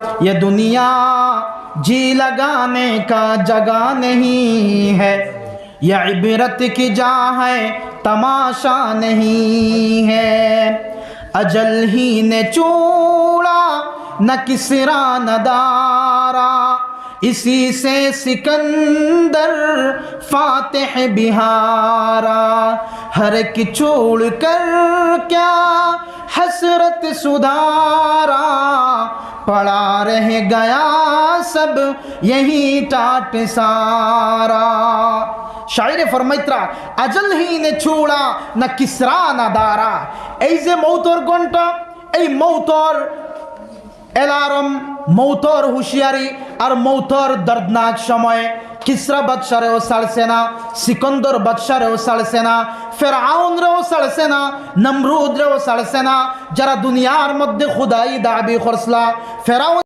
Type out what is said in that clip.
ये दुनिया जी लगाने का जगह नहीं है, ये इबरत की जा है तमाशा नहीं है। अजल ही ने चूड़ा न किसरा न दारा, इसी से सिकंदर फातिह बिहारा। हर एक छोड़ कर क्या हसरत सुधारा, पड़ा रह गया सब यही टाट सारा। शायरे फरमाइत्रा अजल ही ने छुड़ा ना किसरा ना दारा। এই যে মৌতর ঘন্টা, এই মৌতর অ্যালার্ম, মৌতর হুঁশিয়ারি আর মৌতর দর্দনাক সময়ে কিসরা বাদশারেও ছাড়ছে না, সিকন্দর বাদশারেও ছাড়ছে না, ফেরাউনরেও ছাড়ছে না, নমরুদরেও ছাড়ছে না, যারা দুনিয়ার মধ্যে খুদাই দাবি করছলা। ফেরাউন